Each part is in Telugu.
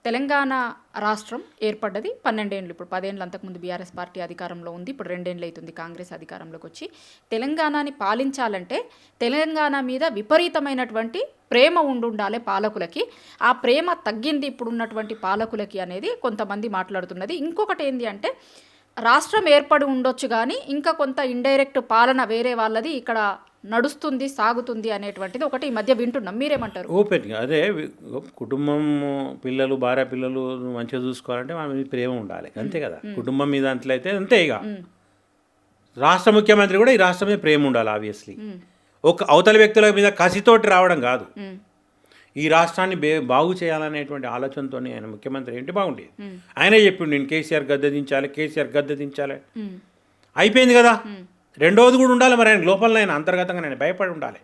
తెలంగాణ రాష్ట్రం ఏర్పడ్డది 12 ఏళ్ళు. ఇప్పుడు 10 ఏళ్ళు అంతకుముందు బీఆర్ఎస్ పార్టీ అధికారంలో ఉంది. ఇప్పుడు 2 ఏళ్ళు అవుతుంది కాంగ్రెస్ అధికారంలోకి వచ్చి. తెలంగాణని పాలించాలంటే తెలంగాణ మీద విపరీతమైనటువంటి ప్రేమ ఉండాలి పాలకులకి. ఆ ప్రేమ తగ్గింది ఇప్పుడున్నటువంటి పాలకులకి అనేది కొంతమంది మాట్లాడుతున్నది. ఇంకొకటి ఏంటి అంటే రాష్ట్రం ఏర్పడి ఉండొచ్చు కానీ ఇంకా కొంత ఇండైరెక్ట్ పాలన వేరే వాళ్ళది ఇక్కడ నడుస్తుంది సాగుతుంది అనేటువంటిది ఒకటి ఈ మధ్య వింటున్నాం. మీరేమంటారు? ఓపెన్గా అదే కుటుంబం, పిల్లలు, భార్య పిల్లలు మంచిగా చూసుకోవాలంటే మన మీద ప్రేమ ఉండాలి అంతే కదా. కుటుంబం మీద అట్లయితే అంతే. ఇక రాష్ట్ర ముఖ్యమంత్రి కూడా ఈ రాష్ట్రం మీద ప్రేమ ఉండాలి ఆబ్వియస్లీ. ఒక అవతల వ్యక్తుల మీద కసితోటి రావడం కాదు. ఈ రాష్ట్రాన్ని బాగు చేయాలనేటువంటి ఆలోచనతో ఆయన ముఖ్యమంత్రి ఏంటి బాగుండేది. ఆయనే చెప్పిండు నేను కేసీఆర్ గద్దె దించాలి. అయిపోయింది కదా. రెండవది కూడా ఉండాలి. మరి ఆయన లోపల ఆయన అంతర్గతంగా నేను భయపడి ఉండాలి.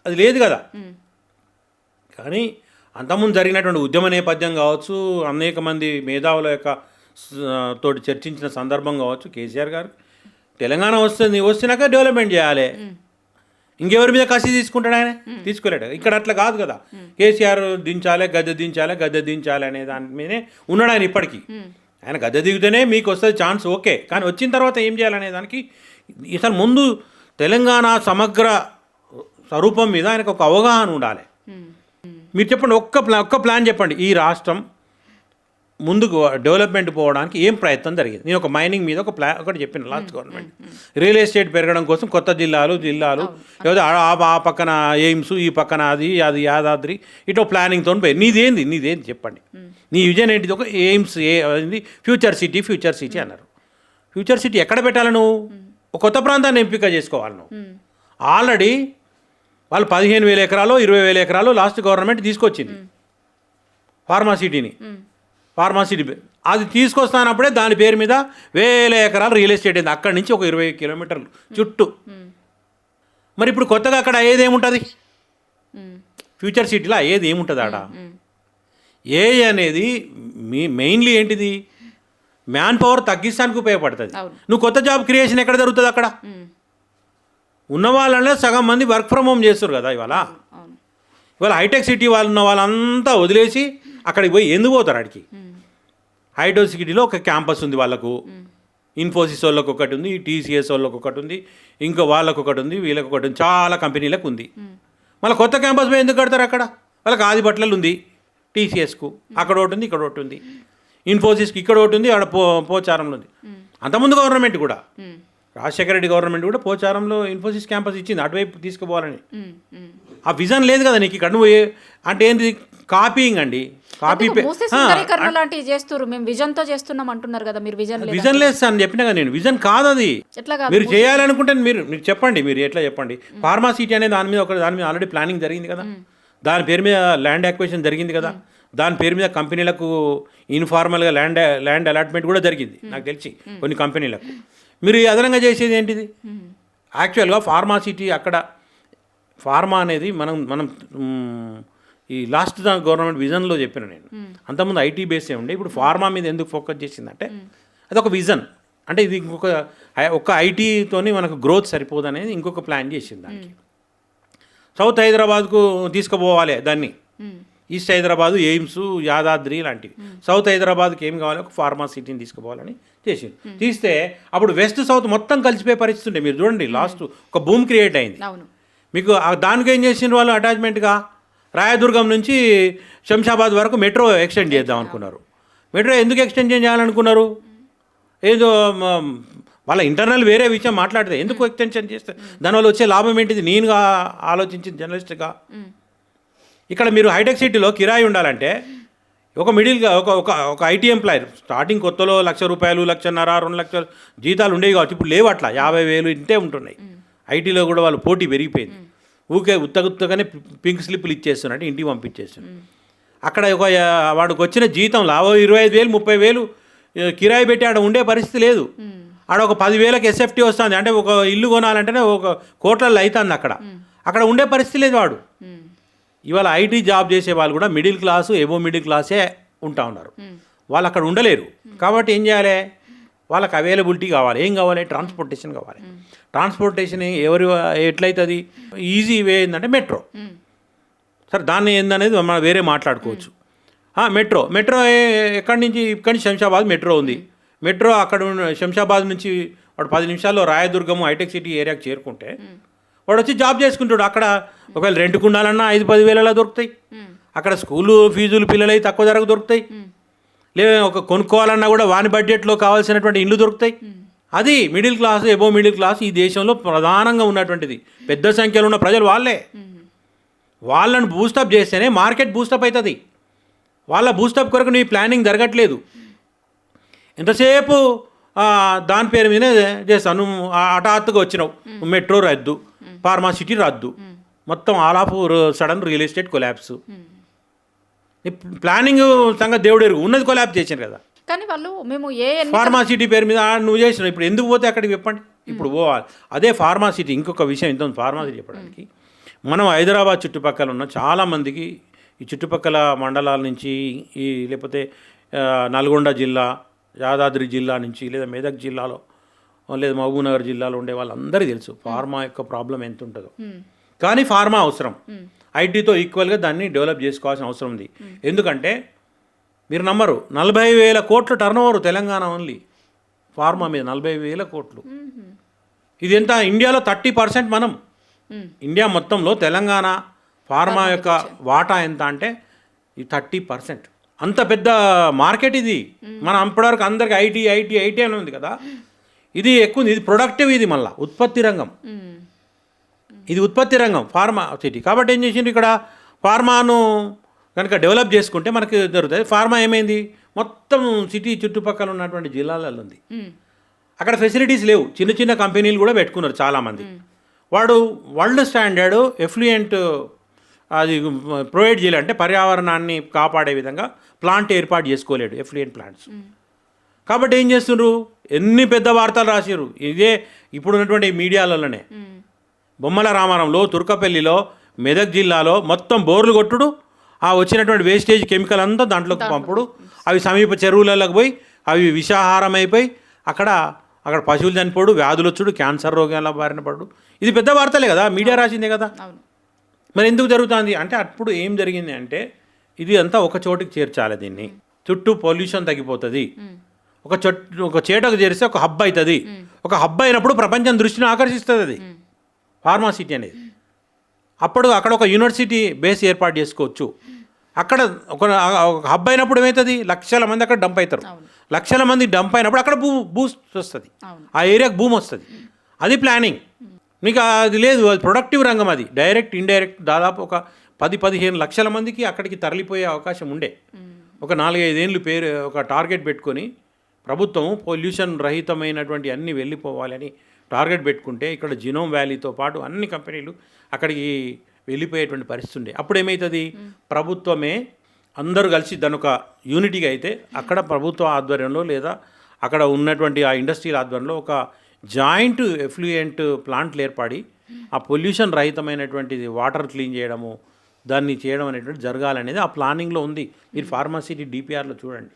అది లేదు కదా. కానీ అంతకుముందు జరిగినటువంటి ఉద్యమ నేపథ్యం కావచ్చు, అనేక మంది మేధావుల యొక్క తోటి చర్చించిన సందర్భం కావచ్చు, కేసీఆర్ గారు తెలంగాణ వస్తున్నాక డెవలప్మెంట్ చేయాలి. ఇంకెవరి మీద కసి తీసుకుంటాడు ఆయన? తీసుకోలేడు. ఇక్కడ అట్లా కాదు కదా. కేసీఆర్ గద్దె దించాలి అనే దాని మీదే ఉన్నాడు ఆయన ఇప్పటికీ. ఆయన గద్దె దిగితేనే మీకు వస్తుంది ఛాన్స్, ఓకే. కానీ వచ్చిన తర్వాత ఏం చేయాలనే దానికి అసలు ముందు తెలంగాణ సమగ్ర స్వరూపం మీద ఆయనకు ఒక అవగాహన ఉండాలి. మీరు చెప్పండి, ఒక్క ప్లాన్ చెప్పండి. ఈ రాష్ట్రం ముందుకు డెవలప్మెంట్ పోవడానికి ఏం ప్రయత్నం జరిగింది? నేను ఒక మైనింగ్ మీద ఒకటి చెప్పిన లాస్ట్ గవర్నమెంట్ రియల్ ఎస్టేట్ పెరగడం కోసం కొత్త జిల్లాలు లేదా ఆ పక్కన ఎయిమ్స్, ఈ పక్కన అది యాదాద్రి, ఇటు ప్లానింగ్తో పోయి నీదేంది చెప్పండి. నీ విజన్ ఏంటిది? ఒక ఎయిమ్స్ ఫ్యూచర్ సిటీ అన్నారు. ఫ్యూచర్ సిటీ ఎక్కడ పెట్టాలి? నువ్వు ఒక కొత్త ప్రాంతాన్ని ఎంపిక చేసుకోవాలి. నువ్వు ఆల్రెడీ వాళ్ళు 15,000 ఎకరాలు 20,000 ఎకరాలు లాస్ట్ గవర్నమెంట్ తీసుకొచ్చింది ఫార్మాసిటీ అది తీసుకొస్తానప్పుడే దాని పేరు మీద 1,000 ఎకరాలు రియల్ ఎస్టేట్ అయింది. అక్కడి నుంచి ఒక 20 కిలోమీటర్లు చుట్టూ. మరి ఇప్పుడు కొత్తగా అక్కడ ఏదేముంటుంది? ఫ్యూచర్ సిటీలో ఏముంటుంది ఆడ? అనేది మెయిన్లీ ఏంటిది? మ్యాన్ పవర్ తగ్గించడానికి ఉపయోగపడుతుంది. నువ్వు కొత్త జాబ్ క్రియేషన్ ఎక్కడ జరుగుతుంది? అక్కడ ఉన్న వాళ్ళనే సగం మంది వర్క్ ఫ్రమ్ హోమ్ చేస్తారు కదా. ఇవాళ హైటెక్ సిటీ వాళ్ళు ఉన్న వాళ్ళంతా వదిలేసి అక్కడికి పోయి ఎందుకు పోతారు? అడికి హైటెక్ సిటీలో ఒక క్యాంపస్ ఉంది వాళ్ళకు. ఇన్ఫోసిస్ వాళ్ళకు ఒకటి ఉంది, టీసీఎస్ వాళ్ళకు ఒకటి ఉంది, ఇంకా వాళ్ళకు ఒకటి ఉంది, వీళ్ళకి ఒకటి ఉంది, చాలా కంపెనీలకు ఉంది. మళ్ళీ కొత్త క్యాంపస్ పోయి ఎందుకు కడతారు? అక్కడ వాళ్ళకి ఆదిపట్లలో ఉంది, టీసీఎస్కు అక్కడ ఒకటి ఉంది, ఇక్కడ ఒకటి ఉంది, ఇన్ఫోసిస్కి ఇక్కడ ఒకటి ఉంది, ఆడ పోచారంలో ఉంది. అంతకుముందు గవర్నమెంట్ కూడా, రాజశేఖర రెడ్డి గవర్నమెంట్ కూడా పోచారంలో ఇన్ఫోసిస్ క్యాంపస్ ఇచ్చింది అటువైపు తీసుకుపోవాలని. ఆ విజన్ లేదు కదా నీకు. ఇక్కడ నువ్వు అంటే ఏంటి? కాపీయింగ్ అండి. విజన్ లేదు అని చెప్పినా కదా నేను. విజన్ కాదు అది. మీరు చేయాలనుకుంటే మీరు చెప్పండి. మీరు ఎట్లా చెప్పండి. ఫార్మాసిటీ అనే దాని మీద ఆల్రెడీ ప్లానింగ్ జరిగింది కదా. దాని పేరు మీద ల్యాండ్ అక్విజిషన్ జరిగింది కదా. దాని పేరు మీద కంపెనీలకు ఇన్ఫార్మల్గా ల్యాండ్ అలాట్మెంట్ కూడా జరిగింది నాకు తెలిసి కొన్ని కంపెనీలకు. మీరు అదనంగా చేసేది ఏంటిది? యాక్చువల్గా ఫార్మాసిటీ అక్కడ ఫార్మా అనేది మనం ఈ లాస్ట్ గవర్నమెంట్ విజన్లో చెప్పిన నేను. అంతకుముందు ఐటీ బేసే ఉండే, ఇప్పుడు ఫార్మా మీద ఎందుకు ఫోకస్ చేసిందంటే అది ఒక విజన్. అంటే ఇది ఒక ఐటీతోని మనకు గ్రోత్ సరిపోదు అనేది ఇంకొక ప్లాన్ చేసింది. దానికి సౌత్ హైదరాబాద్కు తీసుకుపోవాలి దాన్ని. ఈస్ట్ హైదరాబాదు ఎయిమ్స్, యాదాద్రి లాంటివి. సౌత్ హైదరాబాద్కి ఏం కావాలి? ఒక ఫార్మాసిటీని తీసుకుపోవాలని చేసింది. తీస్తే అప్పుడు వెస్ట్ సౌత్ మొత్తం కలిసిపోయే పరిస్థితి ఉండే. మీరు చూడండి, లాస్ట్ ఒక భూమి క్రియేట్ అయింది మీకు. దానికి ఏం చేసిన వాళ్ళు అటాచ్మెంట్గా రాయదుర్గం నుంచి శంషాబాద్ వరకు మెట్రో ఎక్స్టెండ్ చేద్దాం అనుకున్నారు. మెట్రో ఎందుకు ఎక్స్టెండ్ చేయాలనుకున్నారు? ఏదో వాళ్ళ ఇంటర్నల్ వేరే విషయం మాట్లాడితే ఎందుకు ఎక్స్టెన్షన్ చేస్తే దానివల్ల వచ్చే లాభం ఏంటిది? నేనుగా ఆలోచించింది జర్నలిస్ట్గా. ఇక్కడ మీరు హైటెక్ సిటీలో కిరాయి ఉండాలంటే ఒక మిడిల్గా ఒక ఐటీ ఎంప్లాయర్ స్టార్టింగ్ కొత్తలో ₹1,00,000, ₹1,50,000, ₹2,00,000 జీతాలు ఉండేవి కావచ్చు. ఇప్పుడు లేవు అట్లా. 50,000 ఇంతే ఉంటున్నాయి. ఐటీలో కూడా వాళ్ళు పోటీ పెరిగిపోయింది. ఊకే ఉత్తగానే పింక్ స్లిప్లు ఇచ్చేస్తున్నట్టు ఇంటికి పంపించేస్తున్నాడు. అక్కడ వాడికి వచ్చిన జీతం 25,000, 30,000 కిరాయి పెట్టి ఆడ ఉండే పరిస్థితి లేదు. ఆడ ఒక 10,000కి ఎస్ఎఫ్టీ వస్తుంది. అంటే ఒక ఇల్లు కొనాలంటేనే ఒక కోట్లలో అవుతుంది. అక్కడ ఉండే పరిస్థితి లేదు వాడు. ఇవాళ ఐటీ జాబ్ చేసే వాళ్ళు కూడా మిడిల్ క్లాసు, ఎబో మిడిల్ క్లాసే ఉంటా ఉన్నారు. వాళ్ళు అక్కడ ఉండలేరు. కాబట్టి ఏం చేయాలి? వాళ్ళకి అవైలబిలిటీ కావాలి. ఏం కావాలి? ట్రాన్స్పోర్టేషన్ కావాలి. ట్రాన్స్పోర్టేషన్ ఎట్లయితుంది? ఈజీ వే ఏంటంటే మెట్రో. సరే, దాన్ని ఏందనేది మనం వేరే మాట్లాడుకోవచ్చు. మెట్రో ఎక్కడి నుంచి ఇక్కడి నుంచి శంషాబాద్ మెట్రో ఉంది. మెట్రో అక్కడ శంషాబాద్ నుంచి వాడు 10 నిమిషాల్లో రాయదుర్గము హైటెక్ సిటీ ఏరియాకి చేరుకుంటే వాడు వచ్చి జాబ్ చేసుకుంటాడు. అక్కడ ఒకవేళ రెంట్కు ఉండాలన్నా 5-10 వేలలో దొరుకుతాయి. అక్కడ స్కూలు ఫీజులు పిల్లలవి తక్కువ ధరకు దొరుకుతాయి. లేదా ఒక కొనుక్కోవాలన్నా కూడా వాని బడ్జెట్లో కావాల్సినటువంటి ఇల్లు దొరుకుతాయి. అది middle class above middle class ఈ దేశంలో ప్రధానంగా ఉన్నటువంటిది. పెద్ద సంఖ్యలో ఉన్న ప్రజలు వాళ్ళను బూస్టప్ చేస్తేనే మార్కెట్ బూస్టప్ అవుతుంది. వాళ్ళ బూస్టప్ కొరకు నీ ప్లానింగ్ జరగట్లేదు. ఎంతసేపు దాని పేరు మీదనే చేస్తాను. నువ్వు హఠాత్తుగా వచ్చినావు, మెట్రో రద్దు, ఫార్మాసిటీ రద్దు, మొత్తం all of sudden real estate collapse. Planning సంగతి దేవుడు ఎరుగు, ఉన్నది కొలాప్స్ చేశాను కదా. కానీ వాళ్ళు మేము ఫార్మాసిటీ పేరు మీద నువ్వు చేసినావు. ఇప్పుడు ఎందుకు పోతే అక్కడికి చెప్పండి. ఇప్పుడు పోవాలి. అదే ఫార్మాసిటీ. ఇంకొక విషయం ఇంత ఫార్మాసిటీ చెప్పడానికి, మనం హైదరాబాద్ చుట్టుపక్కల ఉన్న చాలామందికి ఈ చుట్టుపక్కల మండలాల నుంచి లేకపోతే నల్గొండ జిల్లా, యాదాద్రి జిల్లా నుంచి లేదా మెదక్ జిల్లాలో లేదా మహబూబ్నగర్ జిల్లాలో ఉండే వాళ్ళందరికీ తెలుసు ఫార్మా యొక్క ప్రాబ్లం ఎంత ఉంటుందో. కానీ ఫార్మా అవసరం. ఐటీతో ఈక్వల్గా దాన్ని డెవలప్ చేసుకోవాల్సిన అవసరం ఉంది. ఎందుకంటే మీరు నమ్మరు, 40,000 కోట్ల టర్నోవర్ తెలంగాణ ఓన్లీ ఫార్మా మీద. 40,000 కోట్లు. ఇది ఎంత? ఇండియాలో 30% మనం. ఇండియా మొత్తంలో తెలంగాణ ఫార్మా యొక్క వాటా ఎంత అంటే ఈ 30%. అంత పెద్ద మార్కెట్ ఇది. మనం అప్పటివరకు అందరికి ఐటీ అని ఉంది కదా. ఇది ఎక్కువ, ఇది ప్రొడక్టివ్, ఇది మళ్ళీ ఉత్పత్తి రంగం. ఇది ఉత్పత్తి రంగం ఫార్మా సిటీ. కాబట్టి ఏం చేసిండ్రు, ఇక్కడ ఫార్మాను కనుక డెవలప్ చేసుకుంటే మనకి జరుగుతుంది. ఫార్మా ఏమైంది, మొత్తం సిటీ చుట్టుపక్కల ఉన్నటువంటి జిల్లాలలో ఉంది. అక్కడ ఫెసిలిటీస్ లేవు. చిన్న చిన్న కంపెనీలు కూడా పెట్టుకున్నారు చాలామంది. వాడు వరల్డ్ స్టాండర్డ్ ఎఫ్లూయెంట్ అది ప్రొవైడ్ చేయాలి అంటే పర్యావరణాన్ని కాపాడే విధంగా ప్లాంట్ ఏర్పాటు చేసుకోలేడు, ఎఫ్లూయెంట్ ప్లాంట్స్. కాబట్టి ఏం చేస్తుండ్రు, ఎన్ని పెద్ద వార్తలు రాసిర్రు. ఇదే ఇప్పుడు ఉన్నటువంటి మీడియాలలోనే. బొమ్మల రామారంలో, తుర్కపల్లిలో, మెదక్ జిల్లాలో మొత్తం బోర్లు కొట్టుడు, ఆ వచ్చినటువంటి వేస్టేజ్ కెమికల్ అంతా దాంట్లోకి పంపుడు, అవి సమీప చెరువులలోకి పోయి అవి విషాహారం అయిపోయి అక్కడ పశువులు చనిపోడు, వ్యాధులు వచ్చుడు, క్యాన్సర్ రోగాల బారిన పడు. ఇది పెద్ద వార్తలే కదా, మీడియా రాసిందే కదా. మరి ఎందుకు జరుగుతుంది అంటే, అప్పుడు ఏం జరిగింది అంటే, ఇది అంతా ఒక చోటికి చేర్చాలి. దీన్ని చుట్టూ పొల్యూషన్ తగ్గిపోతుంది. ఒక చేటకు చేరిస్తే ఒక హబ్ అవుతుంది. ఒక హబ్ అయినప్పుడు ప్రపంచం దృష్టిని ఆకర్షిస్తుంది అది ఫార్మాసిటీ అనేది. అప్పుడు అక్కడ ఒక యూనివర్సిటీ బేస్ ఏర్పాటు చేసుకోవచ్చు. అక్కడ ఒక హబ్ అయినప్పుడు ఏమవుతుంది, లక్షల మంది అక్కడ డంప్ అవుతారు. లక్షల మంది డంప్ అయినప్పుడు అక్కడ బూస్ట్ వస్తుంది, ఆ ఏరియాకి భూమి వస్తుంది. అది ప్లానింగ్. మీకు అది లేదు, అది ప్రొడక్టివ్ రంగం. అది డైరెక్ట్ ఇండైరెక్ట్ దాదాపు ఒక 10-15 లక్షల మందికి అక్కడికి తరలిపోయే అవకాశం ఉండే. ఒక 4-5 ఏళ్ళు ఒక టార్గెట్ పెట్టుకొని ప్రభుత్వం పొల్యూషన్ రహితమైనటువంటి అన్నీ వెళ్ళిపోవాలని టార్గెట్ పెట్టుకుంటే, ఇక్కడ జినోమ్ వ్యాలీతో పాటు అన్ని కంపెనీలు అక్కడికి వెళ్ళిపోయేటువంటి పరిస్థితి ఉండే. అప్పుడు ఏమవుతుంది, ప్రభుత్వమే అందరూ కలిసి దాని ఒక యూనిటీగా అయితే అక్కడ ప్రభుత్వ ఆధ్వర్యంలో లేదా అక్కడ ఉన్నటువంటి ఆ ఇండస్ట్రియల్ ఆధ్వర్యంలో ఒక జాయింట్ ఎఫ్లూయెంట్ ప్లాంట్లు ఏర్పడి ఆ పొల్యూషన్ రహితమైనటువంటిది వాటర్ క్లీన్ చేయడము, దాన్ని చేయడం అనేటువంటి జరగాలనేది ఆ ప్లానింగ్లో ఉంది. మీరు ఫార్మాసిటీ డిపిఆర్లో చూడండి.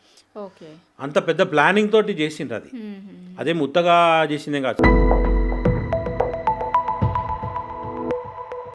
అంత పెద్ద ప్లానింగ్ తోటి చేసిండ్రు. అది అదే ముత్తగా చేసిందే కాదు.